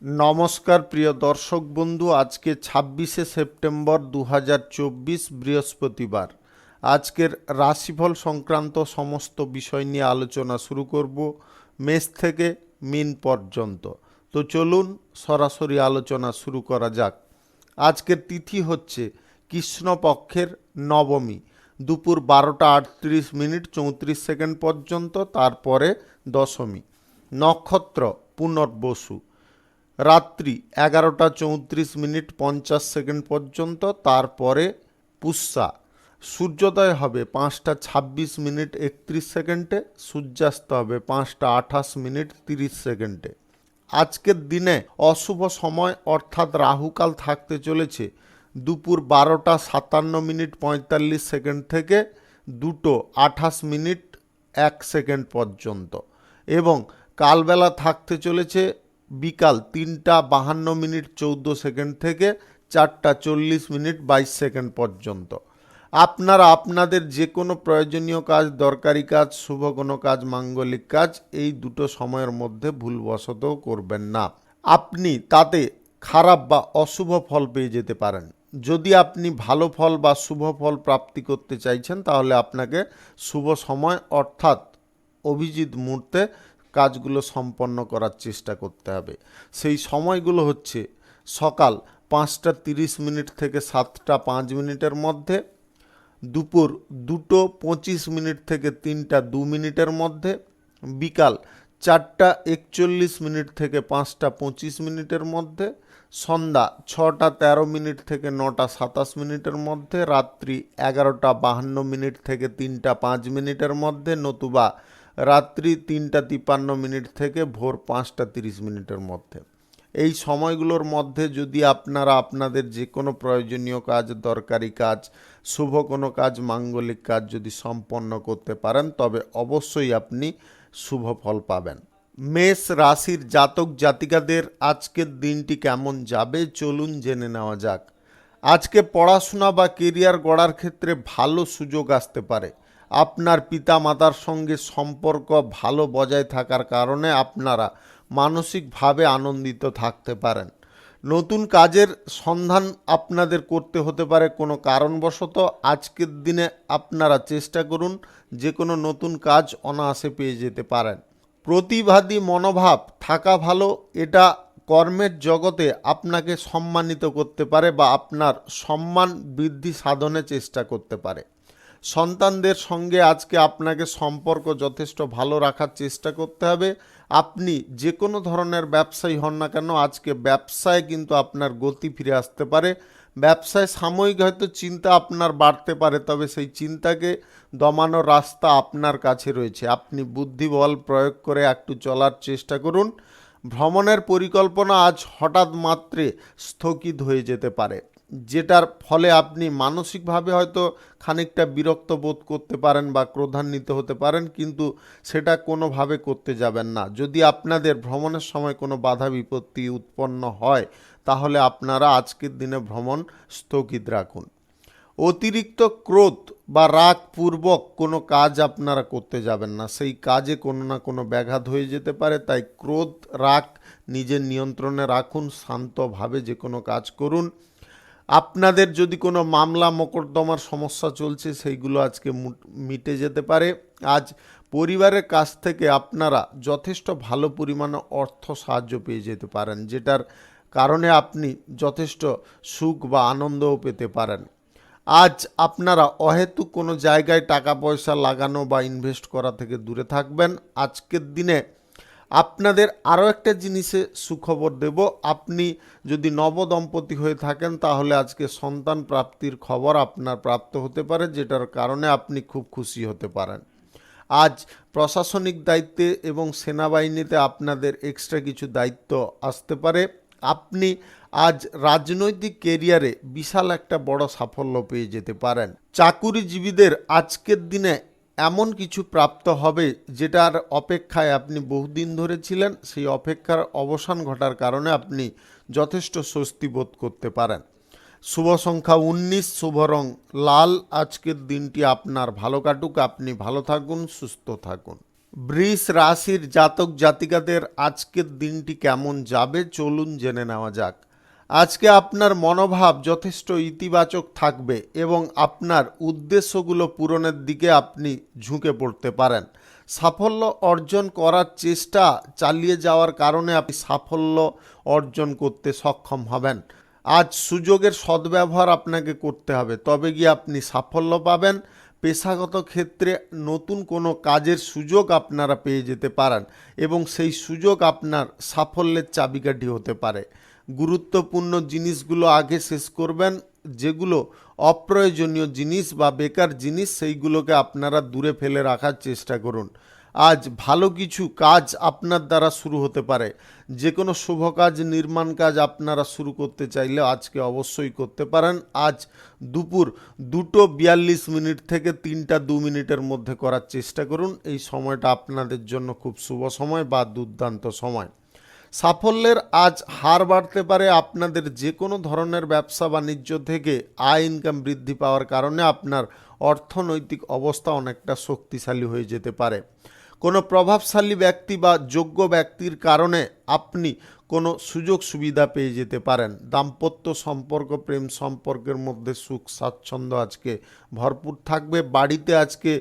নমস্কার প্রিয় দর্শক বন্ধু, আজকে ২৬শে সেপ্টেম্বর ২০২৪ বৃহস্পতিবার। আজকের রাশিফল সংক্রান্ত সমস্ত বিষয় নিয়ে আলোচনা শুরু করব, মেষ থেকে মীন পর্যন্ত। তো চলুন সরাসরি আলোচনা শুরু করা যাক। আজকের তিথি হচ্ছে কৃষ্ণপক্ষের নবমী, দুপুর ১২টা ৩৮ মিনিট ৩৪ সেকেন্ড পর্যন্ত, তারপরে দশমী। নক্ষত্র পুনর্বসু, রাত্রি ১১টা ৩৪ মিনিট ৫০ সেকেন্ড পর্যন্ত, তারপরে পুষ্যা। সূর্যোদয় হবে ৫টা ২৬ মিনিট ৩১ সেকেন্ডে, সূর্যাস্ত হবে ৫টা ২৮ মিনিট ৩০ সেকেন্ডে। আজকের দিনে অশুভ সময় অর্থাৎ রাহুকাল থাকতে চলেছে দুপুর ১২টা ৫৭ মিনিট ৪৫ সেকেন্ড থেকে ২টো ২৮ মিনিট ১ সেকেন্ড পর্যন্ত, এবং কালবেলা থাকতে চলেছে বিকাল ৩টা ৫২ মিনিট ১৪ সেকেন্ড থেকে ৪টা ৪০ মিনিট ২২ সেকেন্ড পর্যন্ত। আপনারা আপনাদের যে কোনো প্রয়োজনীয় কাজ, দরকারি কাজ, শুভ কোনো কাজ, মাঙ্গলিক কাজ এই দুটো সময়ের মধ্যে ভুলবশতও করবেন না। আপনি তাতে খারাপ বা অশুভ ফল পেয়ে যেতে পারেন। যদি আপনি ভালো ফল বা শুভ ফল প্রাপ্তি করতে চাইছেন, তাহলে আপনাকে শুভ সময় অর্থাৎ অভিজিৎ মুহূর্তে কাজগুলো সম্পন্ন করার চেষ্টা করতে হবে। সেই সময়গুলো হচ্ছে সকাল ৫টা ৩০ মিনিট থেকে ৭টা ৫ মিনিটের মধ্যে, দুপুর ২টো ২৫ মিনিট থেকে ৩টা ২ মিনিটের মধ্যে, বিকাল ৪টা ৪১ মিনিট থেকে ৫টা ২৫ মিনিটের মধ্যে, সন্ধ্যা ৬টা ১৩ মিনিট থেকে ৯টা ২৭ মিনিটের মধ্যে, রাত্রি ১১টা ৫২ মিনিট থেকে ৩টা ৫ মিনিটের মধ্যে, নতুবা রাত্রি ৩টা ৫৩ মিনিট থেকে ভোর ৫টা ৩০ মিনিটের মধ্যে। এই সময়গুলোর মধ্যে যদি আপনারা আপনাদের যে কোনো প্রয়োজনীয় কাজ, দরকারি কাজ, শুভ কোনো কাজ, মাঙ্গলিক কাজ যদি সম্পন্ন করতে পারেন, তবে অবশ্যই আপনি শুভ ফল পাবেন। মেষ রাশির জাতক জাতিকাদের আজকের দিনটি কেমন যাবে চলুন জেনে নেওয়া যাক। আজকে পড়াশোনা বা কেরিয়ার গড়ার ক্ষেত্রে ভালো সুযোগ আসতে পারে। আপনার পিতা মাতার সঙ্গে সম্পর্ক ভালো বজায় থাকার কারণে আপনারা মানসিকভাবে আনন্দিত থাকতে পারেন। নতুন কাজের সন্ধান আপনাদের করতে হতে পারে কোনো কারণবশত। আজকের দিনে আপনারা চেষ্টা করুন যে কোনো নতুন কাজ অনায়াসে পেয়ে যেতে পারেন। প্রতিবাদী মনোভাব থাকা ভালো, এটা কর্মের জগতে আপনাকে সম্মানিত করতে পারে বা আপনার সম্মান বৃদ্ধি সাধনে চেষ্টা করতে পারে। সন্তানদের সঙ্গে আজকে আপনাকে সম্পর্ক যথেষ্ট ভালো রাখার চেষ্টা করতে হবে। আপনি যে কোনো ধরনের ব্যবসায়ী হন না কেন, আজকে ব্যবসায় কিন্তু আপনার গতি ফিরে আসতে পারে। ব্যবসায় সাময়িক হয়তো চিন্তা আপনার বাড়তে পারে, তবে সেই চিন্তাকে দমানোর রাস্তা আপনার কাছে রয়েছে। আপনি বুদ্ধিবল প্রয়োগ করে একটু চলার চেষ্টা করুন। ভ্রমণের পরিকল্পনা আজ হঠাৎ মাত্রে স্থগিত হয়ে যেতে পারে, যেটার ফলে আপনি মানসিকভাবে হয়তো খানিকটা বিরক্ত বোধ করতে পারেন বা ক্রোধান্বিত হতে পারেন, কিন্তু সেটা কোনোভাবে করতে যাবেন না। যদি আপনাদের ভ্রমণের সময় কোনো বাধা বিপত্তি উৎপন্ন হয়, তাহলে আপনারা আজকের দিনে ভ্রমণ স্থগিত রাখুন। অতিরিক্ত ক্রোধ বা রাগ পূর্বক কোনো কাজ আপনারা করতে যাবেন না, সেই কাজে কোনো না কোনো ব্যাঘাত হয়ে যেতে পারে। তাই ক্রোধ রাগ নিজের নিয়ন্ত্রণে রাখুন, শান্তভাবে যে কোনো কাজ করুন। আপনাদের যদি কোনো মামলা মোকদ্দমার সমস্যা চলছে, সেইগুলো আজকে মিটে যেতে পারে। আজ পরিবারের কাছ থেকে আপনারা যথেষ্ট ভালো পরিমাণে অর্থ সাহায্য পেয়ে যেতে পারেন, যেটার কারণে আপনি যথেষ্ট সুখ বা আনন্দও পেতে পারেন। আজ আপনারা অহেতুক কোনো জায়গায় টাকা পয়সা লাগানো বা ইনভেস্ট করা থেকে দূরে থাকবেন। আজকের দিনে আপনাদের আরও একটা জিনিসে সুখবর দেব। আপনি যদি নবদম্পতি হয়ে থাকেন, তাহলে আজকে সন্তান প্রাপ্তির খবর আপনার প্রাপ্ত হতে পারে, যেটার কারণে আপনি খুব খুশি হতে পারেন। আজ প্রশাসনিক দায়িত্বে এবং সেনাবাহিনীতে আপনাদের এক্সট্রা কিছু দায়িত্ব আসতে পারে। আপনি আজ রাজনৈতিক কেরিয়ারে বিশাল একটা বড় সাফল্য পেয়ে যেতে পারেন। চাকুরিজীবীদের আজকের দিনে এমন কিছু প্রাপ্ত হবে যেটার অপেক্ষায় আপনি বহুদিন ধরে ছিলেন, সেই অপেক্ষার অবসান ঘটার কারণে আপনি যথেষ্ট স্বস্তি বোধ করতে পারেন। শুভ সংখ্যা ১৯, শুভ রং লাল। আজকের দিনটি আপনার ভালো কাটুক, আপনি ভালো থাকুন, সুস্থ থাকুন। বৃষ রাশির জাতক জাতিকাদের আজকের দিনটি কেমন যাবে চলুন জেনে নেওয়া যাক। আজকে আপনার মনোভাব যথেষ্ট ইতিবাচক থাকবে এবং আপনার উদ্দেশ্যগুলো পূরণের দিকে আপনি ঝুঁকে পড়তে পারেন। সাফল্য অর্জন করার চেষ্টা চালিয়ে যাওয়ার কারণে আপনি সাফল্য অর্জন করতে সক্ষম হবেন। আজ সুযোগের সদ্ব্যবহার আপনাকে করতে হবে, তবে গিয়ে আপনি সাফল্য পাবেন। পেশাগত ক্ষেত্রে নতুন কোনো কাজের সুযোগ আপনারা পেয়ে যেতে পারেন এবং সেই সুযোগ আপনার সাফল্যের চাবিকাঠি হতে পারে। গুরুত্বপূর্ণ জিনিসগুলো আগে শেষ করবেন, যেগুলো অপ্রয়োজনীয় জিনিস বা বেকার জিনিস সেইগুলোকে আপনারা দূরে ফেলে রাখার চেষ্টা করুন। আজ ভালো কিছু কাজ আপনার দ্বারা শুরু হতে পারে। যে কোনো শুভ কাজ, নির্মাণ কাজ আপনারা শুরু করতে চাইলে আজকে অবশ্যই করতে পারেন। আজ দুপুর 2:42 থেকে 3:02 মধ্যে করার চেষ্টা করুন। এই সময়টা আপনাদের জন্য খুব শুভ সময় বা দুর্দান্ত সময়। সাফল্যের আজ হার বাড়তে পারে। আপনাদের যে কোনো ধরনের ব্যবসা বাণিজ্য থেকে আয় ইনকাম বৃদ্ধি পাওয়ার কারণে আপনার অর্থনৈতিক অবস্থা অনেকটা শক্তিশালী হয়ে যেতে পারে। কোনো প্রভাবশালী ব্যক্তি বা যোগ্য ব্যক্তির কারণে আপনি কোনো সুযোগ সুবিধা পেয়ে যেতে পারেন। দাম্পত্য সম্পর্ক, প্রেম সম্পর্কের মধ্যে সুখ স্বাচ্ছন্দ্য আজকে ভরপুর থাকবে। বাড়িতে আজকে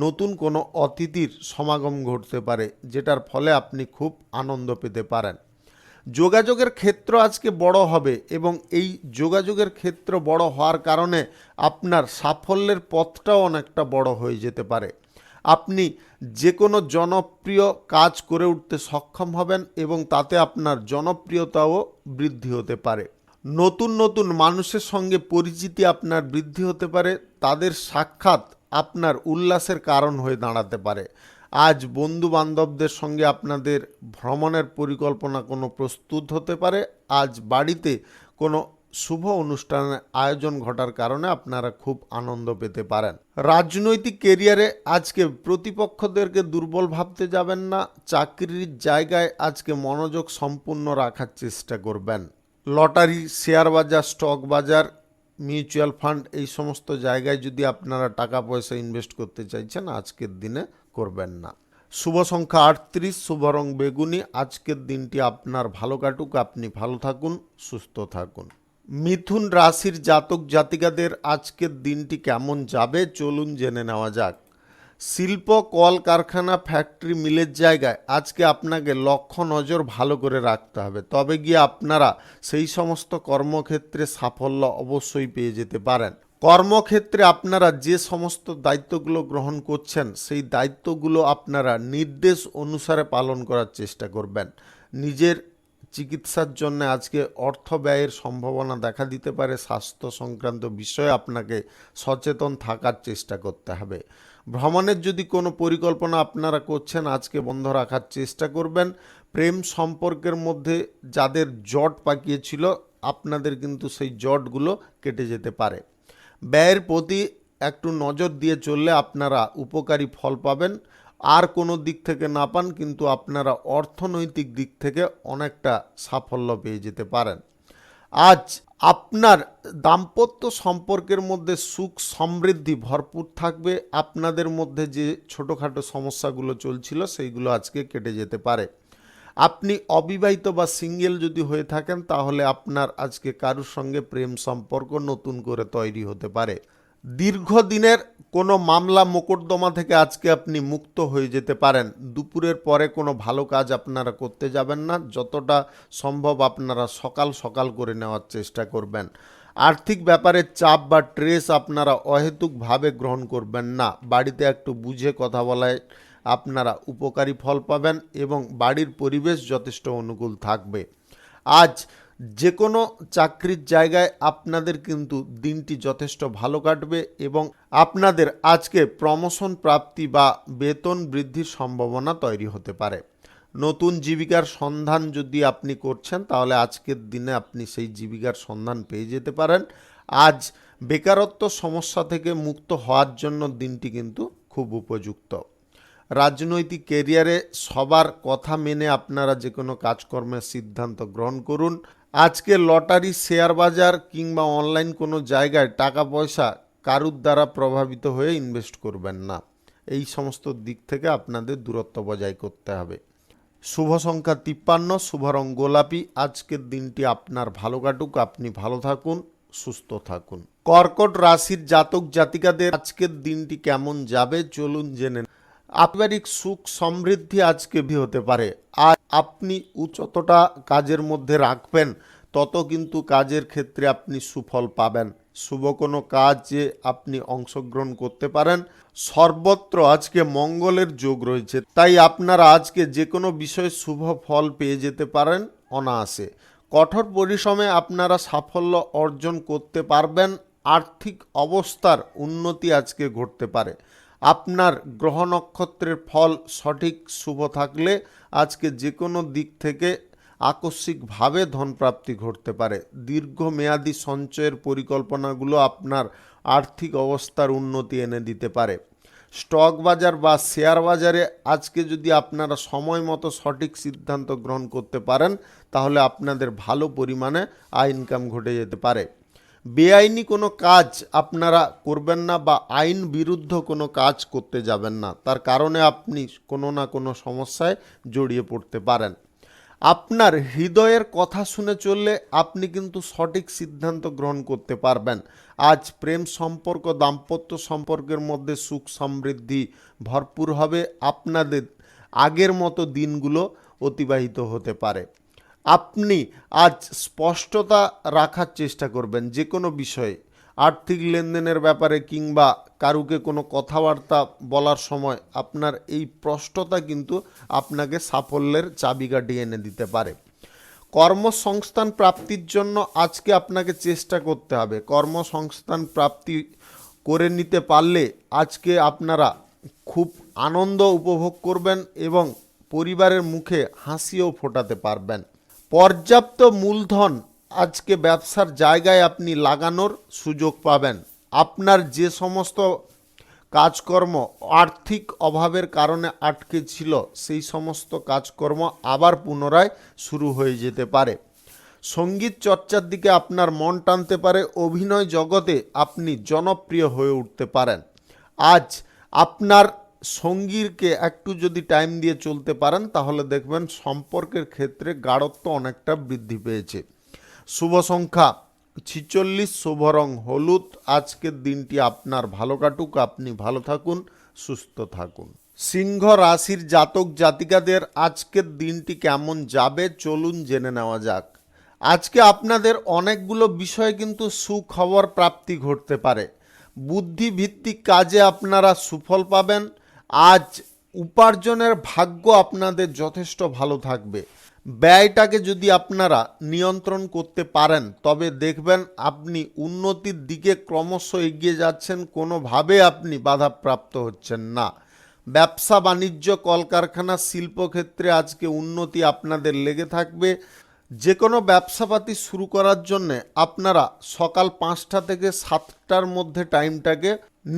নতুন কোনো অতিথির সমাগম ঘটতে পারে, যেটার ফলে আপনি খুব আনন্দ পেতে পারেন। যোগাযোগের ক্ষেত্র আজকে বড় হবে এবং এই যোগাযোগের ক্ষেত্র বড় হওয়ার কারণে আপনার সাফল্যের পথটাও অনেকটা বড় হয়ে যেতে পারে। আপনি যে কোনো জনপ্রিয় কাজ করে উঠতে সক্ষম হবেন এবং তাতে আপনার জনপ্রিয়তাও বৃদ্ধি হতে পারে। নতুন নতুন মানুষের সঙ্গে পরিচিতি আপনার বৃদ্ধি হতে পারে। তাদের সাক্ষাৎ আপনার উল্লাসের কারণ হয়ে দাঁড়াতে পারে। আজ বন্ধু বান্ধবদের সঙ্গে আপনাদের ভ্রমণের পরিকল্পনা কোনো প্রস্তুত হতে পারে। আজ বাড়িতে কোনো শুভ অনুষ্ঠানের আয়োজন ঘটার কারণে আপনারা খুব আনন্দ পেতে পারেন। রাজনৈতিক কেরিয়ারে আজকে প্রতিপক্ষদেরকে দুর্বল ভাবতে যাবেন না। চাকরির জায়গায় আজকে মনোযোগ সম্পূর্ণ রাখার চেষ্টা করবেন। লটারি, শেয়ার বাজার, স্টক বাজার, মিউচুয়াল ফান্ড, এই সমস্ত জায়গায় যদি আপনারা টাকা পয়সা ইনভেস্ট করতে চাইছেন আজকের দিনে করবেন না। শুভ সংখ্যা 38, শুভ রং বেগুনি। আজকের দিনটি আপনার ভালো কাটুক, আপনি ভালো থাকুন, সুস্থ থাকুন। মিথুন রাশির জাতক জাতিকাদের আজকের দিনটি কেমন যাবে চলুন জেনে নেওয়া যাক। শিল্প, কল কারখানা, ফ্যাক্টরি, মিলের জায়গায় আজকে আপনাকে লক্ষ্য নজর ভালো করে রাখতে হবে, তবে গিয়ে আপনারা সেই সমস্ত কর্মক্ষেত্রে সাফল্য অবশ্যই পেয়ে যেতে পারেন। কর্মক্ষেত্রে আপনারা যে সমস্ত দায়িত্বগুলো গ্রহণ করছেন সেই দায়িত্বগুলো আপনারা নির্দেশ অনুসারে পালন করার চেষ্টা করবেন। নিজের চিকিৎসার জন্য আজকে অর্থ ব্যয়ের সম্ভাবনা দেখা দিতে পারে। স্বাস্থ্য সংক্রান্ত বিষয়ে আপনাকে সচেতন থাকার চেষ্টা করতে হবে। ভ্রমণের যদি কোনো পরিকল্পনা আপনারা করছেন আজকে বন্ধ রাখার চেষ্টা করবেন। প্রেম সম্পর্কের মধ্যে যাদের জট পাকিয়েছিল আপনাদের কিন্তু সেই জটগুলো কেটে যেতে পারে। ব্যয়ের প্রতি একটু নজর দিয়ে চললে আপনারা উপকারী ফল পাবেন। আর কোনো দিক থেকে না পান কিন্তু আপনারা অর্থনৈতিক দিক থেকে অনেকটা সাফল্য পেয়ে যেতে পারেন। আজ আপনার দাম্পত্য সম্পর্কের মধ্যে সুখ সমৃদ্ধি ভরপুর থাকবে। আপনাদের মধ্যে যে ছোটোখাটো সমস্যাগুলো চলছিল সেইগুলো আজকে কেটে যেতে পারে। আপনি অবিবাহিত বা সিঙ্গেল যদি হয়ে থাকেন তাহলে আপনার আজকে কারুর সঙ্গে প্রেম সম্পর্ক নতুন করে তৈরি হতে পারে। দীর্ঘদিনের কোনো মামলা মোকদ্দমা থেকে আজকে আপনি মুক্ত হয়ে যেতে পারেন। দুপুরের পরে কোনো ভালো কাজ আপনারা করতে যাবেন না, যতটা সম্ভব আপনারা সকাল সকাল করে নেওয়ার চেষ্টা করবেন। আর্থিক ব্যাপারে চাপ বা স্ট্রেস আপনারা অহেতুকভাবে গ্রহণ করবেন না। বাড়িতে একটু বুঝে কথা বলায় আপনারা উপকারী ফল পাবেন এবং বাড়ির পরিবেশ যথেষ্ট অনুকূল থাকবে। আজ যে কোনো চাকরির জায়গায় আপনাদের কিন্তু দিনটি যথেষ্ট ভালো কাটবে এবং আপনাদের আজকে প্রমোশন প্রাপ্তি বা বেতন বৃদ্ধির সম্ভাবনা তৈরি হতে পারে। নতুন জীবিকার সন্ধান যদি আপনি করছেন তাহলে আজকের দিনে আপনি সেই জীবিকার সন্ধান পেয়ে যেতে পারেন। আজ বেকারত্ব সমস্যা থেকে মুক্ত হওয়ার জন্য দিনটি কিন্তু খুব উপযুক্ত। রাজনৈতিক কেরিয়ারে সবার কথা মেনে আপনারা যে কোনো কাজকর্মের সিদ্ধান্ত গ্রহণ করুন। আজকে লটারি, শেয়ার বাজার কিংবা অনলাইন কোনো জায়গায় টাকা পয়সা কারুর দ্বারা প্রভাবিত হয়ে ইনভেস্ট করবেন না। এই সমস্ত দিক থেকে আপনাদের দূরত্ব বজায় করতে হবে। শুভ সংখ্যা 53, শুভ রং গোলাপি। আজকের দিনটি আপনার ভালো কাটুক, আপনি ভালো থাকুন, সুস্থ থাকুন। কর্কট রাশির জাতক জাতিকাদের আজকের দিনটি কেমন যাবে চলুন জেনে। পারিবারিক সুখ সমৃদ্ধি আজকে হতে পারে। আর আপনি যতটা কাজের মধ্যে রাখবেন তত কিন্তু কাজের ক্ষেত্রে আপনি সুফল পাবেন। শুভ কোনো কাজে আপনি অংশগ্রহণ করতে পারেন। সর্বত্র আজকে মঙ্গলের যোগ রয়েছে, তাই আপনারা আজকে যে কোনো বিষয়ে শুভ ফল পেয়ে যেতে পারেন অনায়াসে। কঠোর পরিশ্রমে আপনারা সাফল্য অর্জন করতে পারবেন। আর্থিক অবস্থার উন্নতি আজকে ঘটতে পারে। আপনার গ্রহ নক্ষত্রের ফল সঠিক শুভ থাকলে আজকে যে কোনো দিক থেকে আকস্মিকভাবে ধনপ্রাপ্তি ঘটতে পারে। দীর্ঘমেয়াদী সঞ্চয়ের পরিকল্পনাগুলো আপনার আর্থিক অবস্থার উন্নতি এনে দিতে পারে। স্টক বাজার বা শেয়ার বাজারে আজকে যদি আপনারা সময় মতো সঠিক সিদ্ধান্ত গ্রহণ করতে পারেন তাহলে আপনাদের ভালো পরিমাণে আয় ইনকাম ঘটে যেতে পারে। বেআইনি কোনো কাজ আপনারা করবেন না বা আইন বিরুদ্ধ কোনো কাজ করতে যাবেন না, তার কারণে আপনি কোনো না কোনো সমস্যায় জড়িয়ে পড়তে পারেন। আপনার হৃদয়ের কথা শুনে চললে আপনি কিন্তু সঠিক সিদ্ধান্ত গ্রহণ করতে পারবেন। আজ প্রেম সম্পর্ক, দাম্পত্য সম্পর্কের মধ্যে সুখ সমৃদ্ধি ভরপুর হবে। আপনাদের আগের মতো দিনগুলো অতিবাহিত হতে পারে। আপনি আজ স্পষ্টতা রাখার চেষ্টা করবেন যে কোনো বিষয়ে, আর্থিক লেনদেনের ব্যাপারে কিংবা কারুকে কোনো কথাবার্তা বলার সময় আপনার এই স্পষ্টতা কিন্তু আপনাকে সাফল্যের চাবিকাঠি এনে দিতে পারে। কর্মসংস্থান প্রাপ্তির জন্য আজকে আপনাকে চেষ্টা করতে হবে। কর্মসংস্থান প্রাপ্তি করে নিতে পারলে আজকে আপনারা খুব আনন্দ উপভোগ করবেন এবং পরিবারের মুখে হাসিও ফোটাতে পারবেন। পর্যাপ্ত মূলধন আজকে ব্যবসার জায়গায় আপনি লাগানোর সুযোগ পাবেন। আপনার যে সমস্ত কাজকর্ম আর্থিক অভাবের কারণে আটকে ছিল সেই সমস্ত কাজকর্ম আবার পুনরায় শুরু হয়ে যেতে পারে। সঙ্গীত চর্চার দিকে আপনার মন টানতে পারে। অভিনয় জগতে আপনি জনপ্রিয় হয়ে উঠতে পারেন। আজ আপনার সঙ্গীকে একটু যদি টাইম দিয়ে চলতে পারেন তাহলে দেখবেন সম্পর্কের ক্ষেত্রে গাঢ়ত্ব অনেকটা বৃদ্ধি পেয়েছে। শুভ সংখ্যা 46, শুভ রং হলুদ। আজকের দিনটি আপনার ভালো কাটুক, আপনি ভালো থাকুন, সুস্থ থাকুন। সিংহ রাশির জাতক জাতিকাদের আজকের দিনটি কেমন যাবে চলুন জেনে নেওয়া যাক। আজকে আপনাদের অনেকগুলো বিষয়ে কিন্তু সুখবর প্রাপ্তি ঘটতে পারে। বুদ্ধিভিত্তিক কাজে আপনারা সুফল পাবেন। আজ উপার্জনের ভাগ্য আপনাদের যথেষ্ট ভালো থাকবে। ব্যয়টাকে যদি আপনারা নিয়ন্ত্রণ করতে পারেন তবে দেখবেন আপনি উন্নতির দিকে ক্রমশ এগিয়ে যাচ্ছেন, কোনোভাবে আপনি বাধাপ্রাপ্ত হচ্ছেন না। ব্যবসা বাণিজ্য, কলকারখানা, শিল্পক্ষেত্রে আজকে উন্নতি আপনাদের লেগে থাকবে। যে কোনো ব্যবসাপাতি শুরু করার জন্যে আপনারা সকাল 5টা থেকে 7টার মধ্যে টাইমটাকে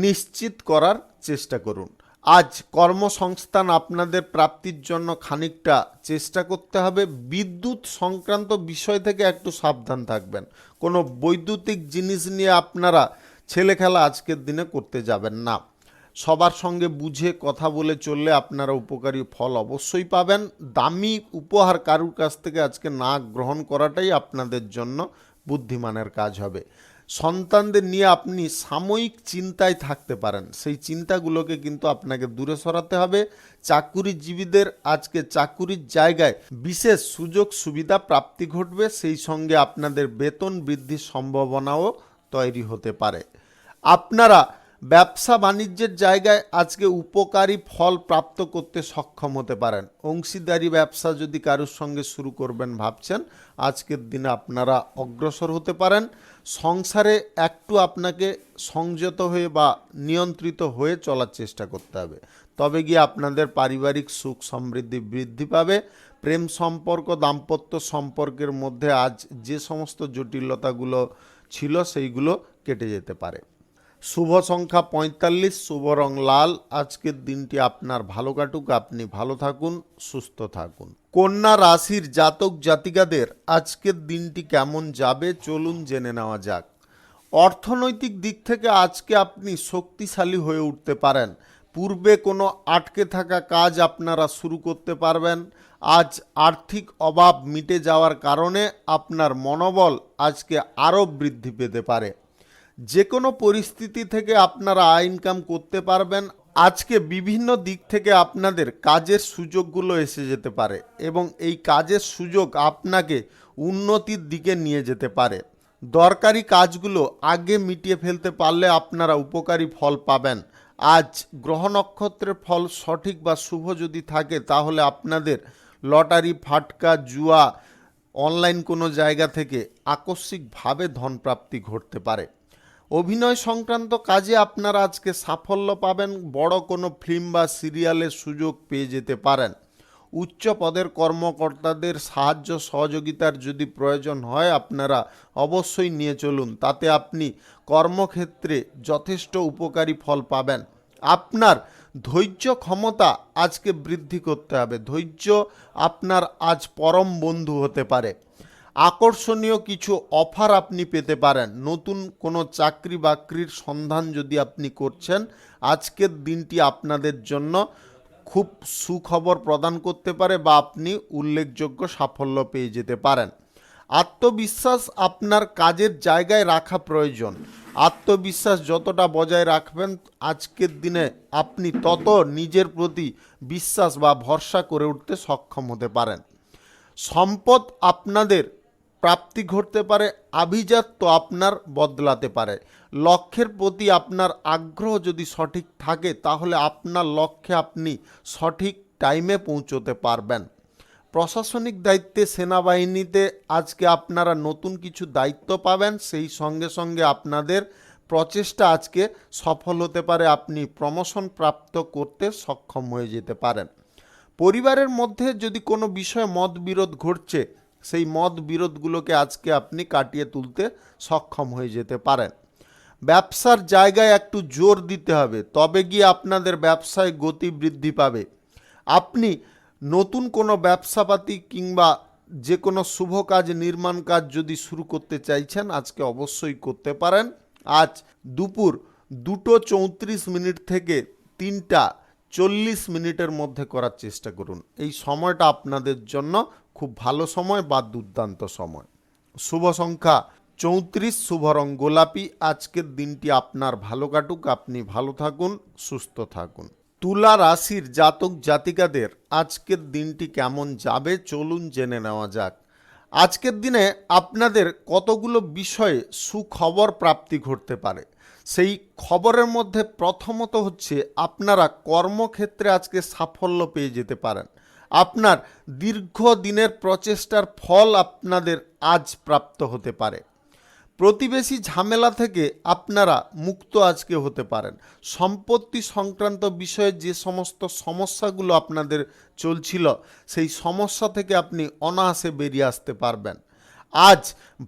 নিশ্চিত করার চেষ্টা করুন। আজ কর্মসংস্থান আপনাদের প্রাপ্তির জন্য খানিকটা চেষ্টা করতে হবে। বিদ্যুৎ সংক্রান্ত বিষয় থেকে একটু সাবধান থাকবেন। কোনো বৈদ্যুতিক জিনিস নিয়ে আপনারা ছেলেখেলা আজকের দিনে করতে যাবেন না। সবার সঙ্গে বুঝে কথা বলে চললে আপনারা উপকারী ফল অবশ্যই পাবেন। দামি উপহার কারুর কাছ থেকে আজকে না গ্রহণ করাটাই আপনাদের জন্য বুদ্ধিমানের কাজ হবে। সন্তানদের নিয়ে আপনি সাময়িক চিন্তায় থাকতে পারেন, সেই চিন্তাগুলোকে কিন্তু আপনাকে দূরে সরাতে হবে। চাকুরিজীবীদের আজকে চাকুরির জায়গায় বিশেষ সুযোগ সুবিধা প্রাপ্তি ঘটবে, সেই সঙ্গে আপনাদের বেতন বৃদ্ধির সম্ভাবনাও তৈরি হতে পারে। আপনারা ব্যবসা বাণিজ্যের জায়গায় আজকে উপকারী ফল প্রাপ্ত করতে সক্ষম হতে পারেন। অংশীদারি ব্যবসা যদি কারোর সঙ্গে শুরু করবেন ভাবছেন, আজকের দিনে আপনারা অগ্রসর হতে পারেন। সংসারে একটু আপনাকে সংযত হয়ে বা নিয়ন্ত্রিত হয়ে চলার চেষ্টা করতে হবে, তবে গিয়ে আপনাদের পারিবারিক সুখ সমৃদ্ধি বৃদ্ধি পাবে। প্রেম সম্পর্ক, দাম্পত্য সম্পর্কের মধ্যে আজ যে সমস্ত জটিলতাগুলো ছিল সেইগুলো কেটে যেতে পারে। শুভ সংখ্যা 45, শুভ রং লাল। আজকের দিনটি আপনার ভালো কাটুক, আপনি ভালো থাকুন, সুস্থ থাকুন। কন্যা রাশির জাতক জাতিকাদের আজকের দিনটি কেমন যাবে চলুন জেনে নেওয়া যাক। অর্থনৈতিক দিক থেকে আজকে আপনি শক্তিশালী হয়ে উঠতে পারেন। পূর্বে কোনো আটকে থাকা কাজ আপনারা শুরু করতে পারবেন। আজ আর্থিক অভাব মিটে যাওয়ার কারণে আপনার মনোবল আজকে আরও বৃদ্ধি পেতে পারে। যে কোনো পরিস্থিতি থেকে আপনারা আয় ইনকাম করতে পারবেন। আজকে বিভিন্ন দিক থেকে আপনাদের কাজের সুযোগগুলো এসে যেতে পারে এবং এই কাজের সুযোগ আপনাকে উন্নতির দিকে নিয়ে যেতে পারে। দরকারি কাজগুলো আগে মিটিয়ে ফেলতে পারলে আপনারা উপকারী ফল পাবেন। আজ গ্রহ নক্ষত্রের ফল সঠিক বা শুভ যদি থাকে তাহলে আপনাদের লটারি, ফাটকা, জুয়া, অনলাইন কোনো জায়গা থেকে আকস্মিকভাবে ধনপ্রাপ্তি ঘটতে পারে। অভিনয় সংক্রান্ত কাজে আপনারা আজকে সাফল্য পাবেন। বড় কোনো ফিল্ম বা সিরিয়ালের সুযোগ পেয়ে যেতে পারেন। উচ্চ পদের কর্মকর্তাদের সাহায্য সহযোগিতার যদি প্রয়োজন হয় আপনারা অবশ্যই নিয়ে চলুন, তাতে আপনি কর্মক্ষেত্রে যথেষ্ট উপকারী ফল পাবেন। আপনার ধৈর্য ক্ষমতা আজকে বৃদ্ধি করতে হবে। ধৈর্য আপনার আজ পরম বন্ধু হতে পারে। আকর্ষণীয় কিছু অফার আপনি পেতে পারেন। নতুন কোনো চাকরি বাকরির সন্ধান যদি আপনি করছেন, আজকের দিনটি আপনাদের জন্য খুব সুখবর প্রদান করতে পারে বা আপনি উল্লেখযোগ্য সাফল্য পেয়ে যেতে পারেন। আত্মবিশ্বাস আপনার কাজের জায়গায় রাখা প্রয়োজন। আত্মবিশ্বাস যতটা বজায় রাখবেন আজকের দিনে আপনি তত নিজের প্রতি বিশ্বাস বা ভরসা করে উঠতে সক্ষম হতে পারেন। সম্পদ আপনাদের প্রাপ্তি ঘটতে পারে। আভিজাত্য আপনার বদলাতে পারে। লক্ষ্যের প্রতি আপনার আগ্রহ যদি সঠিক থাকে তাহলে আপনার লক্ষ্যে আপনি সঠিক টাইমে পৌঁছতে পারবেন। প্রশাসনিক দায়িত্বে, সেনাবাহিনীতে আজকে আপনারা নতুন কিছু দায়িত্ব পাবেন। সেই সঙ্গে সঙ্গে আপনাদের প্রচেষ্টা আজকে সফল হতে পারে। আপনি প্রমোশন প্রাপ্ত করতে সক্ষম হয়ে যেতে পারেন। পরিবারের মধ্যে যদি কোনো বিষয়ে মতবিরোধ ঘটছে, সেই মতবিরোধগুলোকে আজকে আপনি কাটিয়ে তুলতে সক্ষম হয়ে যেতে পারেন। ব্যবসার জায়গায় একটু জোর দিতে হবে, তবে গিয়ে আপনাদের ব্যবসায় গতি বৃদ্ধি পাবে। আপনি নতুন কোনো ব্যবসাপাতি কিংবা যে কোনো শুভ কাজ, নির্মাণ কাজ যদি শুরু করতে চাইছেন আজকে অবশ্যই করতে পারেন। আজ দুপুর 2:34 থেকে 3:40 মধ্যে করার চেষ্টা করুন। এই সময়টা আপনাদের জন্য খুব ভালো সময় বা দুর্দান্ত সময়। শুভ সংখ্যা 34, শুভ রং গোলাপি। আজকের দিনটি আপনার ভালো কাটুক, আপনি ভালো থাকুন, সুস্থ থাকুন। তুলা রাশির জাতক জাতিকাদের আজকের দিনটি কেমন যাবে চলুন জেনে নেওয়া যাক। আজকের দিনে আপনাদের কতগুলো বিষয়ে সুখবর প্রাপ্তি ঘটতে পারে। সেই খবরের মধ্যে প্রথমত হচ্ছে আপনারা কর্মক্ষেত্রে আজকে সাফল্য পেয়ে যেতে পারেন। আপনার দীর্ঘদিনের প্রচেষ্টার ফল আপনাদের আজ প্রাপ্ত হতে পারে। প্রতিবেশী ঝামেলা থেকে আপনারা মুক্ত আজকে হতে পারেন। সম্পত্তি সংক্রান্ত বিষয়ে যে সমস্ত সমস্যাগুলো আপনাদের চলছিল সেই সমস্যা থেকে আপনি অনায়াসে বেরিয়ে আসতে পারবেন। আজ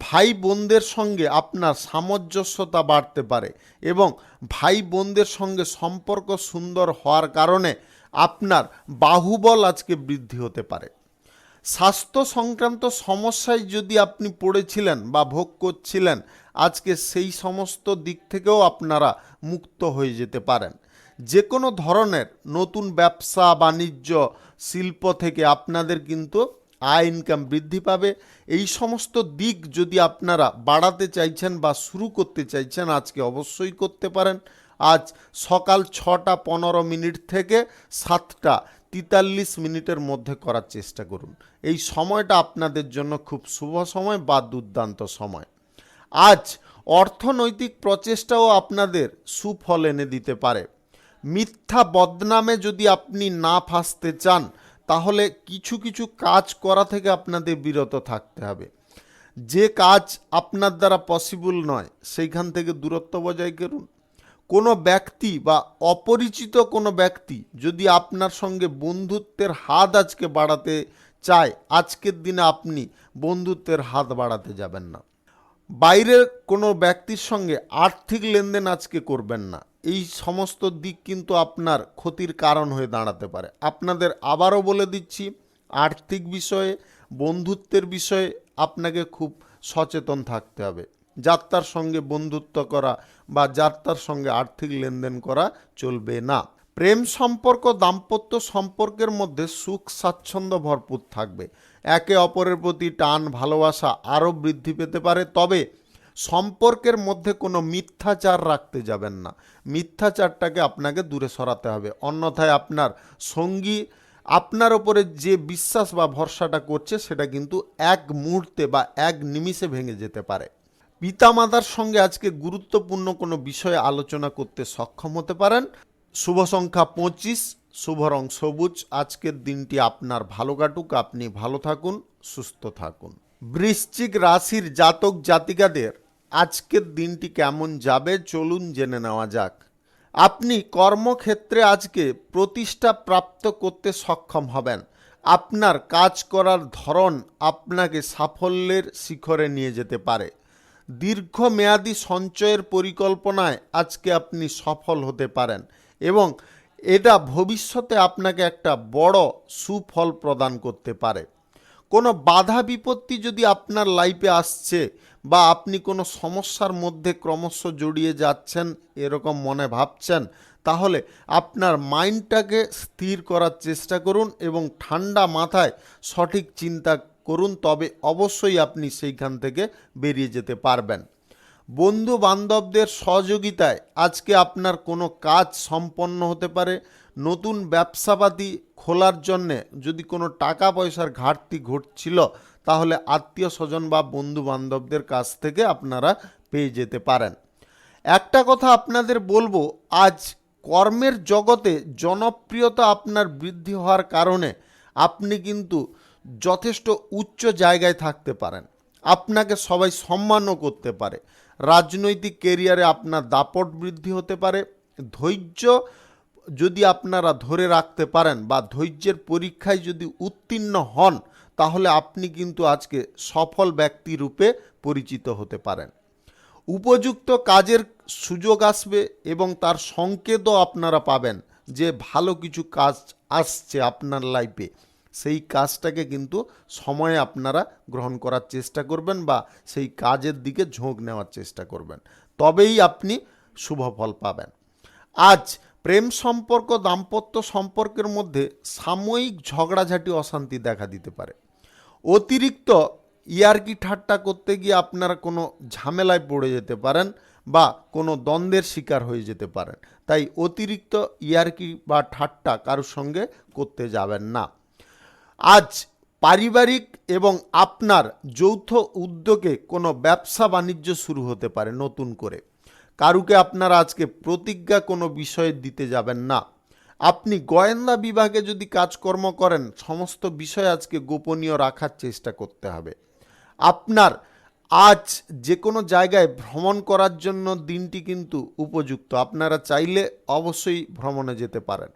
ভাই বোনদের সঙ্গে আপনার সামঞ্জস্যতা বাড়তে পারে এবং ভাই বোনদের সঙ্গে সম্পর্ক সুন্দর হওয়ার কারণে আপনার বাহুবল আজকে বৃদ্ধি হতে পারে। স্বাস্থ্য সংক্রান্ত সমস্যায় যদি আপনি পড়েছিলেন বা ভোগ করছিলেন, আজকে সেই সমস্ত দিক থেকেও আপনারা মুক্ত হয়ে যেতে পারেন। যে কোনো ধরনের নতুন ব্যবসা বাণিজ্য শিল্প থেকে আপনাদের কিন্তু আয় ইনকাম বৃদ্ধি পাবে। এই সমস্ত দিক যদি আপনারা বাড়াতে চাইছেন বা শুরু করতে চাইছেন আজকে অবশ্যই করতে পারেন। আজ সকাল 6:15 থেকে 7:43 মধ্যে করার চেষ্টা করুন। এই সময়টা আপনাদের জন্য খুব শুভ সময় বা দুর্দান্ত সময়। আজ অর্থনৈতিক প্রচেষ্টাও আপনাদের সুফল এনে দিতে পারে। মিথ্যা বদনামে যদি আপনি না ফাঁসতে চান তাহলে কিছু কিছু কাজ করা থেকে আপনাদের বিরত থাকতে হবে। যে কাজ আপনার দ্বারা পসিবল নয় সেইখান থেকে দূরত্ব বজায় করুন। কোনো ব্যক্তি বা অপরিচিত কোনো ব্যক্তি যদি আপনার সঙ্গে বন্ধুত্বের হাত আজকে বাড়াতে চায়, আজকের দিনে আপনি বন্ধুত্বের হাত বাড়াতে যাবেন না। বাইরের কোনো ব্যক্তির সঙ্গে আর্থিক লেনদেন আজকে করবেন না। এই সমস্ত দিক কিন্তু আপনার ক্ষতির কারণ হয়ে দাঁড়াতে পারে। আপনাদের আবারও বলে দিচ্ছি, আর্থিক বিষয়ে, বন্ধুত্বের বিষয়ে আপনাকে খুব সচেতন থাকতে হবে। যাত্রার সঙ্গে বন্ধুত্ব করা বা যাত্রার সঙ্গে আর্থিক লেনদেন করা চলবে না। প্রেম সম্পর্ক দাম্পত্য সম্পর্কের মধ্যে সুখ স্বাচ্ছন্দ্য ভরপুর থাকবে। একে অপরের প্রতি টান ভালোবাসা আরও বৃদ্ধি পেতে পারে। তবে সম্পর্কের মধ্যে কোনো মিথ্যাচার রাখতে যাবেন না। মিথ্যাচারটাকে আপনাকে দূরে সরাতে হবে, অন্যথায় আপনার সঙ্গী আপনার ওপরে যে বিশ্বাস বা ভরসাটা করছে সেটা কিন্তু এক মুহূর্তে বা এক নিমিষে ভেঙে যেতে পারে। পিতামাতার সঙ্গে আজকে গুরুত্বপূর্ণ কোনো বিষয়ে আলোচনা করতে সক্ষম হতে পারেন। শুভ সংখ্যা 25, শুভ রং সবুজ। আজকের দিনটি আপনার ভালো কাটুক, আপনি ভালো থাকুন, সুস্থ থাকুন। বৃশ্চিক রাশির জাতক জাতিকাদের আজকের দিনটি কেমন যাবে চলুন জেনে নেওয়া যাক। আপনি কর্মক্ষেত্রে আজকে প্রতিষ্ঠা প্রাপ্ত করতে সক্ষম হবেন। আপনার কাজ করার ধরন আপনাকে সাফল্যের শিখরে নিয়ে যেতে পারে। দীর্ঘমেয়াদী সঞ্চয়ের পরিকল্পনায় আজকে আপনি সফল হতে পারেন এবং এটা ভবিষ্যতে আপনাকে একটা বড় সুফল প্রদান করতে পারে। কোনো বাধা বিপত্তি যদি আপনার লাইফে আসছে বা আপনি কোনো সমস্যার মধ্যে ক্রমশ জড়িয়ে যাচ্ছেন এরকম মনে ভাবছেন, তাহলে আপনার মাইন্ডটাকে স্থির করার চেষ্টা করুন এবং ঠান্ডা মাথায় সঠিক চিন্তা করুন, তবে অবশ্যই আপনি সেইখান থেকে বেরিয়ে যেতে পারবেন। বন্ধু বান্ধবদের সহযোগিতায় আজকে আপনার কোনো কাজ সম্পন্ন হতে পারে। নতুন ব্যবসাপাতি খোলার জন্যে যদি কোনো টাকা পয়সার ঘাটতি ঘটছিল, তাহলে আত্মীয় স্বজন বা বন্ধু বান্ধবদের কাছ থেকে আপনারা পেয়ে যেতে পারেন। একটা কথা আপনাদের বলবো, আজ কর্মের জগতে জনপ্রিয়তা আপনার বৃদ্ধি হওয়ার কারণে আপনি কিন্তু যথেষ্ট উচ্চ জায়গায় থাকতে পারেন। আপনাকে সবাই সম্মানও করতে পারে। রাজনৈতিক কেরিয়ারে আপনার দাপট বৃদ্ধি হতে পারে। ধৈর্য যদি আপনারা ধরে রাখতে পারেন বা ধৈর্যের পরীক্ষায় যদি উত্তীর্ণ হন, তাহলে আপনি কিন্তু আজকে সফল ব্যক্তি রূপে পরিচিত হতে পারেন। উপযুক্ত কাজের সুযোগ আসবে এবং তার সংকেতও আপনারা পাবেন যে ভালো কিছু কাজ আসছে আপনার লাইফে। সেই কাজটাকে কিন্তু সময়ে আপনারা গ্রহণ করার চেষ্টা করবেন বা সেই কাজের দিকে ঝোঁক নেওয়ার চেষ্টা করবেন, তবেই আপনি শুভ ফল পাবেন। আজ প্রেম সম্পর্ক দাম্পত্য সম্পর্কের মধ্যে সাময়িক ঝগড়াঝাটি অশান্তি দেখা দিতে পারে। অতিরিক্ত ইয়ার্কি ঠাট্টা করতে গিয়ে আপনারা কোনো ঝামেলায় পড়ে যেতে পারেন বা কোনো দ্বন্দ্বের শিকার হয়ে যেতে পারেন। তাই অতিরিক্ত ইয়ার্কি বা ঠাট্টা কারোর সঙ্গে করতে যাবেন না। আজ পারিবারিক এবং আপনার যৌথ উদ্যোগে কোনো ব্যবসা বাণিজ্য শুরু হতে পারে নতুন করে। কারুকে আপনারা আজকে প্রতিজ্ঞা কোনো বিষয়ে দিতে যাবেন না। আপনি গোয়েন্দা বিভাগে যদি কাজকর্ম করেন, সমস্ত বিষয় আজকে গোপনীয় রাখার চেষ্টা করতে হবে। আপনার আজ যে কোনো জায়গায় ভ্রমণ করার জন্য দিনটি কিন্তু উপযুক্ত। আপনারা চাইলে অবশ্যই ভ্রমণে যেতে পারেন।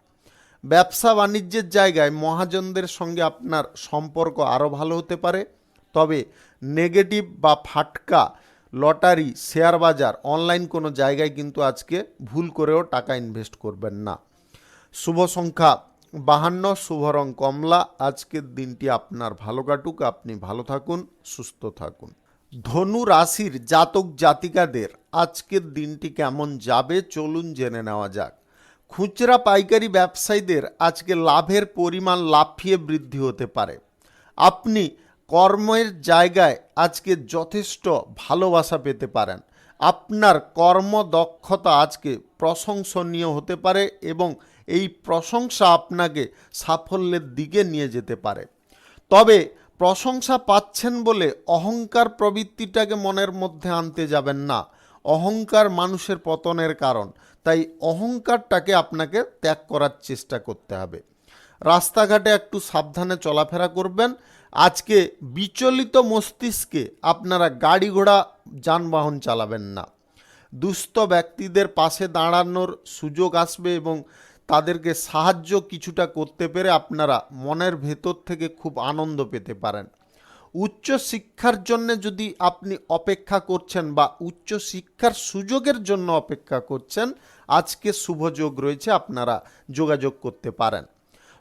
ব্যবসা বাণিজ্যের জায়গায় মহাজনদের সঙ্গে আপনার সম্পর্ক আরও ভালো হতে পারে। তবে নেগেটিভ বা ফাটকা লটারি, শেয়ার বাজার, অনলাইন কোনো জায়গায় কিন্তু আজকে ভুল করেও টাকা ইনভেস্ট করবেন না। শুভ সংখ্যা 52, শুভ রং কমলা। আজকের দিনটি আপনার ভালো কাটুক, আপনি ভালো থাকুন, সুস্থ থাকুন। ধনু রাশির জাতক জাতিকাদের আজকের দিনটি কেমন যাবে চলুন জেনে নেওয়া যাক। খুচরা পাইকারি ব্যবসায়ীদের আজকে লাভের পরিমাণ লাফিয়ে বৃদ্ধি হতে পারে। আপনি কর্মের জায়গায় আজকে যথেষ্ট ভালোবাসা পেতে পারেন। আপনার কর্মদক্ষতা আজকে প্রশংসনীয় হতে পারে এবং এই প্রশংসা আপনাকে সাফল্যের দিকে নিয়ে যেতে পারে। তবে প্রশংসা পাচ্ছেন বলে অহংকার প্রবৃত্তিটাকে মনের মধ্যে আনতে যাবেন না। অহংকার মানুষের পতনের কারণ, তাই অহংকারটাকে আপনাকে ত্যাগ করার চেষ্টা করতে হবে। রাস্তাঘাটে একটু সাবধানে চলাফেরা করবেন। আজকে বিচলিত মস্তিষ্কে আপনারা গাড়ি ঘোড়া যানবাহন চালাবেন না। দুস্থ ব্যক্তিদের পাশে দাঁড়ানোর সুযোগ আসবে এবং তাদেরকে সাহায্য কিছুটা করতে পেরে আপনারা মনের ভেতর থেকে খুব আনন্দ পেতে পারেন। উচ্চ শিক্ষার জন্য যদি আপনি অপেক্ষা করছেন বা উচ্চ শিক্ষার সুযোগের জন্য অপেক্ষা করছেন, আজকে শুভ যোগ রয়েছে, আপনারা যোগাযোগ করতে পারেন।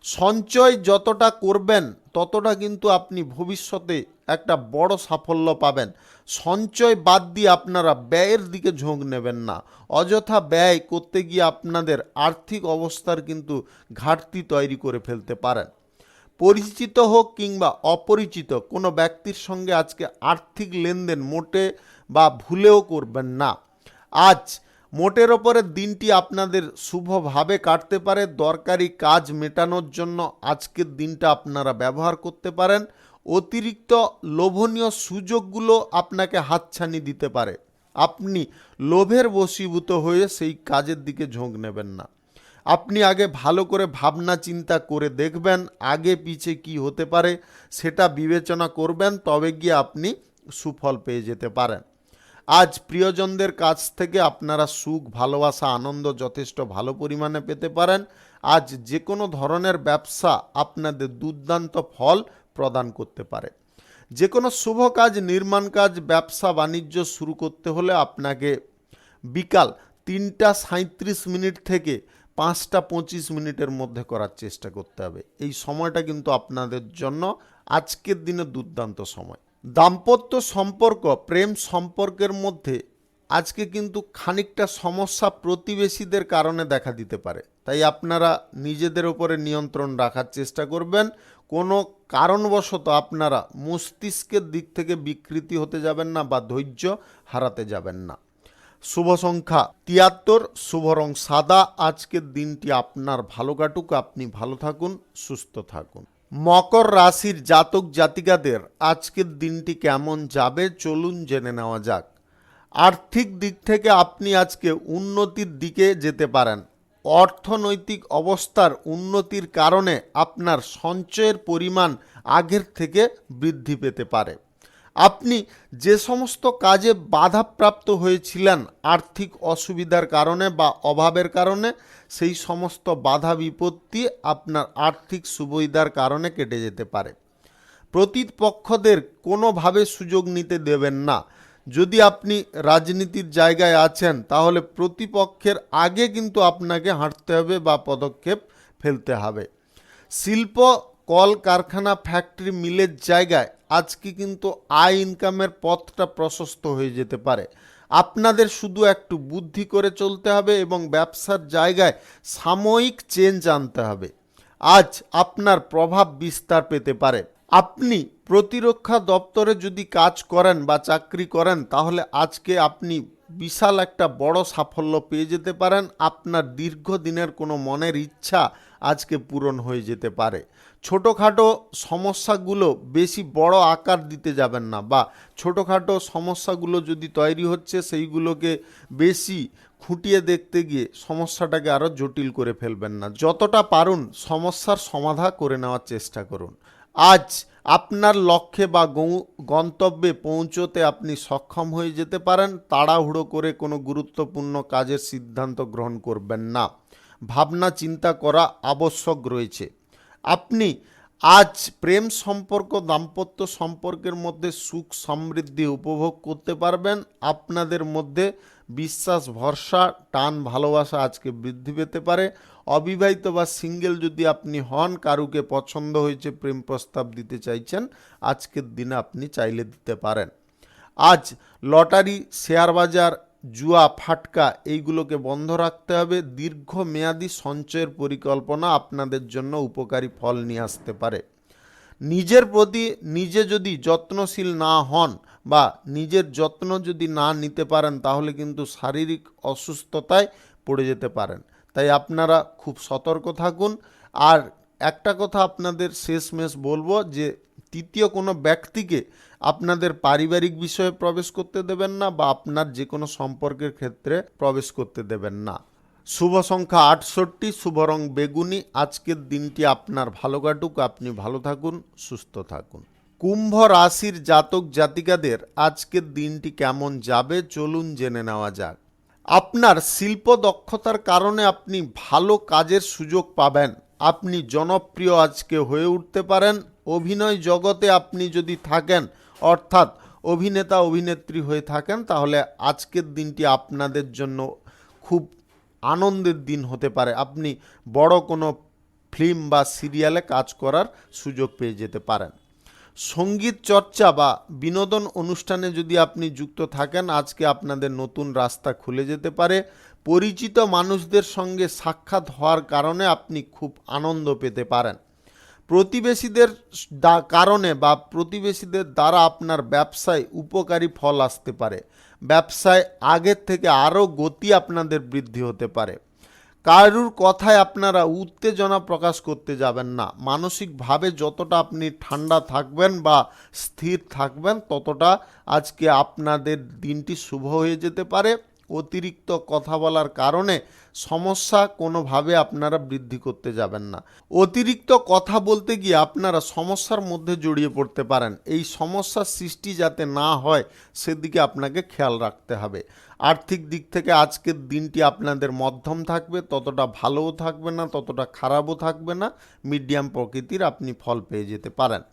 সঞ্চয় যতটা করবেন ততটা কিন্তু আপনি ভবিষ্যতে একটা বড় সাফল্য পাবেন। সঞ্চয় বাদ দিয়ে আপনারা ব্যয়ের দিকে ঝোঁক নেবেন না। অযথা ব্যয় করতে গিয়ে আপনাদের আর্থিক অবস্থার কিন্তু ঘাটতি তৈরি করে ফেলতে পারেন। পরিচিত হোক কিংবা অপরিচিত কোনো ব্যক্তির সঙ্গে আজকে আর্থিক লেনদেন মোটে বা ভুলেও করবেন না। আজ মোটের ওপরে দিনটি আপনাদের শুভভাবে কাটতে পারে। দরকারি কাজ মেটানোর জন্য আজকের দিনটা আপনারা ব্যবহার করতে পারেন। অতিরিক্ত লোভনীয় সুযোগগুলো আপনাকে হাতছানি দিতে পারে। আপনি লোভের বশীভূত হয়ে সেই কাজের দিকে ঝোঁক নেবেন না। আপনি আগে ভালো করে ভাবনা চিন্তা করে দেখবেন আগে পিছে কি হতে পারে সেটা বিবেচনা করবেন, তবে গিয়ে আপনি সুফল পেয়ে যেতে পারেন। আজ প্রিয়জনদের কাছ থেকে আপনারা সুখ, ভালোবাসা, আনন্দ যথেষ্ট ভালো পরিমাণে পেতে পারেন। আজ যে কোনো ধরনের ব্যবসা আপনাদের দুর্দান্ত ফল প্রদান করতে পারে। যে কোনো শুভ কাজ, নির্মাণ কাজ, ব্যবসা বাণিজ্য শুরু করতে হলে আপনাকে বিকাল 3:37 থেকে 5:25 মধ্যে করার চেষ্টা করতে হবে। এই সময়টা কিন্তু আপনাদের জন্য আজকের দিনে দুর্দান্ত সময়। দাম্পত্য সম্পর্ক, প্রেম সম্পর্কের মধ্যে আজকে কিন্তু খানিকটা সমস্যা প্রতিবেশীদের কারণে দেখা দিতে পারে, তাই আপনারা নিজেদের উপরে নিয়ন্ত্রণ রাখার চেষ্টা করবেন। কোনো কারণবশত আপনারা মস্তিষ্কের দিক থেকে বিকৃতি হতে যাবেন না বা ধৈর্য হারাতে যাবেন না। শুভ সংখ্যা 73, শুভ রং সাদা। আজকের দিনটি আপনার ভালো কাটুক, আপনি ভালো থাকুন, সুস্থ থাকুন। মকর রাশির জাতক জাতিকাদের আজকের দিনটি কেমন যাবে চলুন জেনে নেওয়া যাক। আর্থিক দিক থেকে আপনি আজকে উন্নতির দিকে যেতে পারেন। অর্থনৈতিক অবস্থার উন্নতির কারণে আপনার সঞ্চয়ের পরিমাণ আগের থেকে বৃদ্ধি পেতে পারে। আপনি যে সমস্ত কাজে বাধাপ্রাপ্ত হয়েছিলেন আর্থিক অসুবিধার কারণে বা অভাবের কারণে, সেই সমস্ত বাধা বিপত্তি আপনার আর্থিক সুবিধার কারণে কেটে যেতে পারে। প্রতিপক্ষদের কোনোভাবে সুযোগ নিতে দেবেন না। যদি আপনি রাজনীতির জায়গায় আছেন তাহলে প্রতিপক্ষের আগে কিন্তু আপনাকে হাঁটতে হবে বা পদক্ষেপ ফেলতে হবে। শিল্প, কল কারখানা, ফ্যাক্টরি, মিলের জায়গায় আজকে কিন্তু আয় ইনকামের পথটা প্রশস্ত হয়ে যেতে পারে। আপনাদের শুধু একটু বুদ্ধি করে চলতে হবে এবং ব্যবসার জায়গায় সাময়িক চেঞ্জ আনতে হবে। আজ আপনার প্রভাব বিস্তার পেতে পারে। আপনি প্রতিরক্ষা দপ্তরে যদি কাজ করেন বা চাকরি করেন তাহলে আজকে আপনি বিশাল একটা বড় সাফল্য পেয়ে যেতে পারেন। আপনার দীর্ঘদিনের কোনো মনের ইচ্ছা আজকে পূরণ হয়ে যেতে পারে। ছোটোখাটো সমস্যাগুলো বেশি বড় আকার দিতে যাবেন না, বা ছোটোখাটো সমস্যাগুলো যদি তৈরি হচ্ছে সেইগুলোকে বেশি খুঁটিয়ে দেখতে গিয়ে সমস্যাটাকে আরও জটিল করে ফেলবেন না। যতটা পারুন সমস্যার সমাধান করে নেওয়ার চেষ্টা করুন। আজ আপনার লক্ষ্যে বা গন্তব্যে পৌঁছতে আপনি সক্ষম হয়ে যেতে পারেন। তাড়াহুড়ো করে কোনো গুরুত্বপূর্ণ কাজের সিদ্ধান্ত গ্রহণ করবেন না। ভাবনা চিন্তা করা আবশ্যক রয়েছে। আপনি আজ প্রেম সম্পর্ক, দাম্পত্য সম্পর্কের মধ্যে সুখ সমৃদ্ধি উপভোগ করতে পারবেন। আপনাদের মধ্যে বিশ্বাস, ভরসা, টান, ভালোবাসা আজকে বৃদ্ধি পেতে পারে। অবিবাহিত বা সিঙ্গেল যদি আপনি হন, কারুকে পছন্দ হয়েছে, প্রেম প্রস্তাব দিতে চাইছেন, আজকের দিনে আপনি চাইলে দিতে পারেন। আজ লটারি, শেয়ার বাজার, জুয়া, ফাটকা এইগুলোকে বন্ধ রাখতে হবে। দীর্ঘমেয়াদী সঞ্চয়ের পরিকল্পনা আপনাদের জন্য উপকারী ফল নিয়ে আসতে পারে। নিজের প্রতি নিজে যদি যত্নশীল না হন বা নিজের যত্ন যদি না নিতে পারেন তাহলে কিন্তু শারীরিক অসুস্থতায় পড়ে যেতে পারেন। তাই আপনারা খুব সতর্ক থাকুন। আর একটা কথা আপনাদের শেষমেশ বলবো যে তৃতীয় কোনো ব্যক্তিকে আপনাদের পারিবারিক বিষয়ে প্রবেশ করতে দেবেন না বা আপনার যে কোনো সম্পর্কের ক্ষেত্রে প্রবেশ করতে দেবেন না। শুভ সংখ্যা 68, শুভ রং বেগুনি। আজকের দিনটি আপনার ভালো কাটুক, আপনি ভালো থাকুন, সুস্থ থাকুন। কুম্ভ রাশির জাতক জাতিকাদের আজকের দিনটি কেমন যাবে চলুন জেনে নেওয়া যাক। আপনার শিল্প দক্ষতার কারণে আপনি ভালো কাজের সুযোগ পাবেন। আপনি জনপ্রিয় আজকে হয়ে উঠতে পারেন। অভিনয় জগতে আপনি যদি থাকেন, অর্থাৎ অভিনেতা অভিনেত্রী হয়ে থাকেন, তাহলে আজকের দিনটি আপনাদের জন্য খুব আনন্দের দিন হতে পারে। আপনি বড় কোনো ফিল্ম বা সিরিয়ালে কাজ করার সুযোগ পেয়ে যেতে পারেন। সঙ্গীত চর্চা বা বিনোদন অনুষ্ঠানে যদি আপনি যুক্ত থাকেন, আজকে আপনাদের নতুন রাস্তা খুলে যেতে পারে। পরিচিত মানুষদের সঙ্গে সাক্ষাৎ হওয়ার কারণে আপনি খুব আনন্দ পেতে পারেন। প্রতিবেশীদের কারণে বা প্রতিবেশীদের দ্বারা আপনার ব্যবসায় উপকারী ফল আসতে পারে। ব্যবসায় আগের থেকে আরও গতি আপনাদের বৃদ্ধি হতে পারে। কারুর কথায় আপনারা উত্তেজনা প্রকাশ করতে যাবেন না। মানসিকভাবে যতটা আপনি ঠান্ডা থাকবেন বা স্থির থাকবেন, ততটা আজকে আপনাদের দিনটি শুভ হয়ে যেতে পারে। অতিরিক্ত কথা বলার কারণে সমস্যা কোনোভাবে আপনারা বৃদ্ধি করতে যাবেন না। অতিরিক্ত কথা বলতে গিয়ে আপনারা সমস্যার মধ্যে জড়িয়ে পড়তে পারেন। এই সমস্যার সৃষ্টি যাতে না হয় সেদিকে আপনাকে খেয়াল রাখতে হবে। আর্থিক দিক থেকে আজকের দিনটি আপনাদের মধ্যম থাকবে, ততটা ভালোও থাকবে না, ততটা খারাপও থাকবে না, মিডিয়াম প্রকৃতির আপনি ফল পেয়ে যেতে পারেন।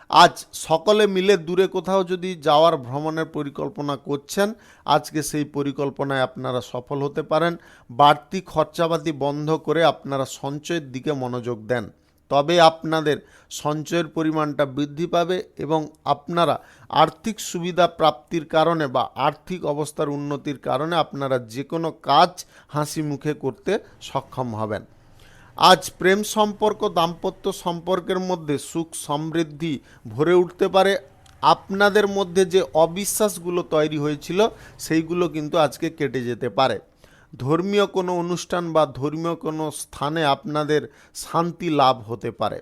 আজ সকলে মিলে দূরে কোথাও যদি যাওয়ার ভ্রমণের পরিকল্পনা করছেন, আজকে সেই পরিকল্পনায় আপনারা সফল হতে পারেন। বাড়তি খরচাপাতি বন্ধ করে আপনারা সঞ্চয়ের দিকে মনোযোগ দেন, তবে আপনাদের সঞ্চয়ের পরিমাণটা বৃদ্ধি পাবে এবং আপনারা আর্থিক সুবিধা প্রাপ্তির কারণে বা আর্থিক অবস্থার উন্নতির কারণে আপনারা যে কোনো কাজ হাসি মুখে করতে সক্ষম হবেন। আজ প্রেম সম্পর্ক, দাম্পত্য সম্পর্কের মধ্যে সুখ সমৃদ্ধি ভরে উঠতে পারে। আপনাদের মধ্যে যে অবিশ্বাসগুলো তৈরি হয়েছিল সেইগুলো কিন্তু আজকে কেটে যেতে পারে। ধর্মীয় কোনো অনুষ্ঠান বা ধর্মীয় কোনো স্থানে আপনাদের শান্তি লাভ হতে পারে।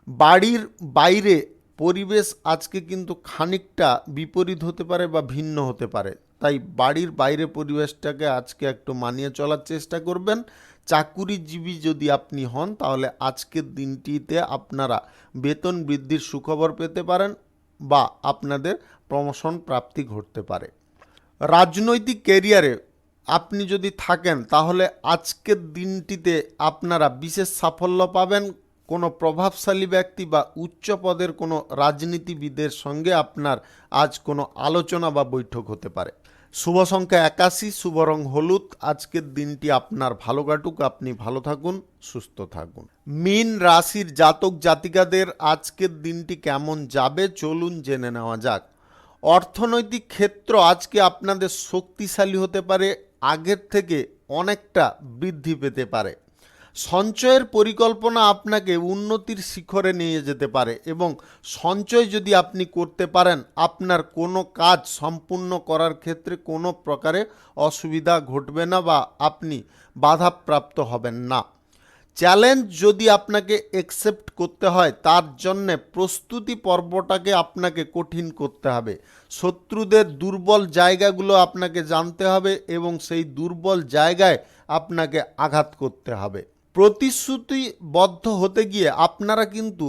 বাড়ির বাইরে পরিবেশ আজকে কিন্তু খানিকটা বিপরীত হতে পারে বা ভিন্ন হতে পারে, তাই বাড়ির বাইরে পরিবেশটাকে আজকে একটু মানিয়ে চলার চেষ্টা করবেন। চাকুরিজীবী যদি আপনি হন, তাহলে আজকের দিনটিতে আপনারা বেতন বৃদ্ধির সুখবর পেতে পারেন বা আপনাদের প্রমোশন প্রাপ্তি ঘটতে পারে। রাজনৈতিক ক্যারিয়ারে আপনি যদি থাকেন, তাহলে আজকের দিনটিতে আপনারা বিশেষ সাফল্য পাবেন। কোনো প্রভাবশালী ব্যক্তি বা উচ্চ পদের কোনো রাজনীতিবিদের সঙ্গে আপনার আজ কোনো আলোচনা বা বৈঠক হতে পারে। শুভ সংখ্যা 81, শুভ রং হলুদ। আজকের দিনটি আপনার ভালো কাটুক, আপনি ভালো থাকুন, সুস্থ থাকুন। মীন রাশির জাতক জাতিকাদের আজকের দিনটি কেমন যাবে চলুন জেনে নেওয়া যাক। অর্থনৈতিক ক্ষেত্র আজকে আপনাদের শক্তিশালী হতে পারে, আগের থেকে অনেকটা বৃদ্ধি পেতে পারে। সঞ্চয়ের পরিকল্পনা আপনাকে উন্নতির শিখরে নিয়ে যেতে পারে এবং সঞ্চয় যদি আপনি করতে পারেন, আপনার কোনো কাজ সম্পূর্ণ করার ক্ষেত্রে কোনো প্রকারে অসুবিধা ঘটবে না বা আপনি বাধাপ্রাপ্ত হবেন না। চ্যালেঞ্জ যদি আপনাকে অ্যাকসেপ্ট করতে হয়, তার জন্যে প্রস্তুতি পর্বটাকে আপনাকে কঠিন করতে হবে। শত্রুদের দুর্বল জায়গাগুলো আপনাকে জানতে হবে এবং সেই দুর্বল জায়গায় আপনাকে আঘাত করতে হবে। প্রতিশ্রুতিবদ্ধ হতে গিয়ে আপনারা কিন্তু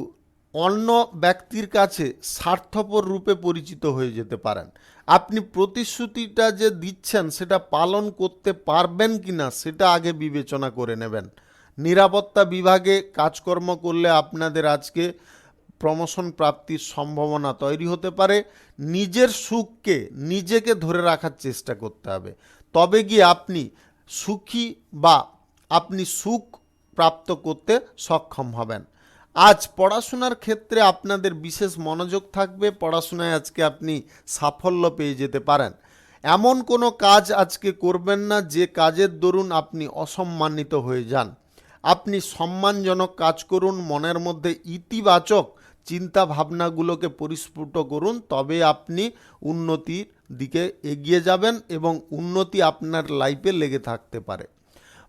অন্য ব্যক্তির কাছে স্বার্থপর রূপে পরিচিত হয়ে যেতে পারেন। আপনি প্রতিশ্রুতিটা যে দিচ্ছেন সেটা পালন করতে পারবেন কিনা সেটা আগে বিবেচনা করে নেবেন। নিরাপত্তা বিভাগে কাজকর্ম করলে আপনাদের আজকে প্রমোশন প্রাপ্তির সম্ভাবনা তৈরি হতে পারে। নিজের সুখকে নিজেকে ধরে রাখার চেষ্টা করতে হবে, তবে গিয়ে আপনি সুখী বা আপনি সুখ প্রাপ্ত করতে সক্ষম হবেন। আজ পড়াশোনার ক্ষেত্রে আপনাদের বিশেষ মনোযোগ থাকবে। পড়াশোনায় আজকে আপনি সাফল্য পেয়ে যেতে পারেন। এমন কোনো কাজ আজকে করবেন না যে কাজের দরুন আপনি অসম্মানিত হয়ে যান। আপনি সম্মানজনক কাজ করুন, মনের মধ্যে ইতিবাচক চিন্তা ভাবনাগুলোকে পরিস্ফুট করুন, তবে আপনি উন্নতির দিকে এগিয়ে যাবেন এবং উন্নতি আপনার লাইফে লেগে থাকতে পারে।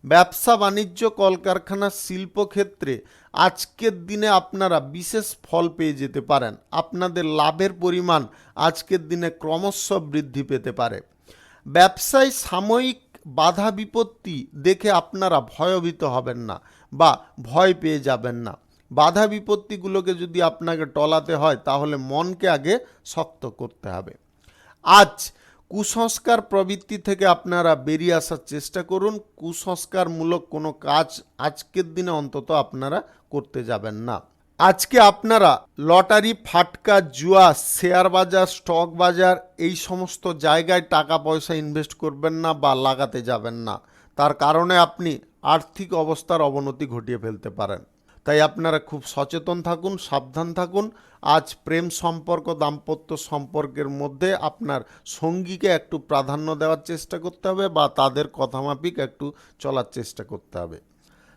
ব্যবসা বাণিজ্য, কলকারখানা, শিল্পক্ষেত্রে আজকের দিনে আপনারা বিশেষ ফল পেয়ে যেতে পারেন। আপনাদের লাভের পরিমাণ আজকের দিনে ক্রমশ বৃদ্ধি পেতে পারে। ব্যবসায় সাময়িক বাধা বিপত্তি দেখে আপনারা ভয়ভীত হবেন না বা ভয় পেয়ে যাবেন না। বাধা বিপত্তিগুলোকে যদি আপনাকে টলাতে হয়, তাহলে মনকে আগে শক্ত করতে হবে। আজ কুসংস্কার প্রবৃত্তি থেকে আপনারা বেরিয়ে আসার চেষ্টা করুন। কুসংস্কারমূলক কোনো কাজ আজকের দিনে অন্তত আপনারা করতে যাবেন না। আজকে আপনারা লটারি, ফাটকা, জুয়া, শেয়ার বাজার, স্টক বাজার এই সমস্ত জায়গায় টাকা পয়সা ইনভেস্ট করবেন না বা লাগাতে যাবেন না। তার কারণে আপনি আর্থিক অবস্থার অবনতি ঘটিয়ে ফেলতে পারেন। তাই আপনারা খুব সচেতন থাকুন, সাবধান থাকুন। আজ প্রেম সম্পর্ক, দাম্পত্য সম্পর্কের মধ্যে আপনার সঙ্গীকে একটু প্রাধান্য দেওয়ার চেষ্টা করতে হবে বা তাদের কথা মাফিক একটু চলার চেষ্টা করতে হবে।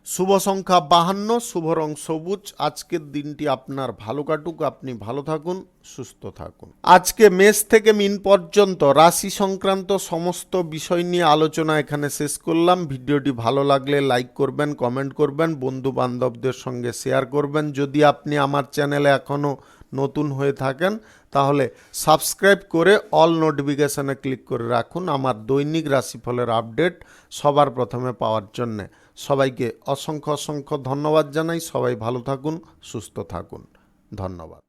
শুভ সংখ্যা 52, শুভ রং সবুজ। আজকের দিনটি আপনার ভালো কাটুক, আপনি ভালো থাকুন, সুস্থ থাকুন। আজকে মেষ থেকে মীন পর্যন্ত রাশি সংক্রান্ত সমস্ত বিষয় নিয়ে আলোচনা এখানে শেষ করলাম। ভিডিওটি ভালো লাগলে লাইক করবেন, কমেন্ট করবেন, বন্ধু বান্ধবদের সঙ্গে শেয়ার করবেন। যদি আপনি আমার চ্যানেলে এখনও নতুন হয়ে থাকেন তাহলে সাবস্ক্রাইব করে অল নোটিফিকেশানে ক্লিক করে রাখুন আমার দৈনিক রাশিফলের আপডেট সবার প্রথমে পাওয়ার জন্যে। সবাইকে অসংখ্য অসংখ্য ধন্যবাদ জানাই। সবাই ভালো থাকুন, সুস্থ থাকুন। ধন্যবাদ।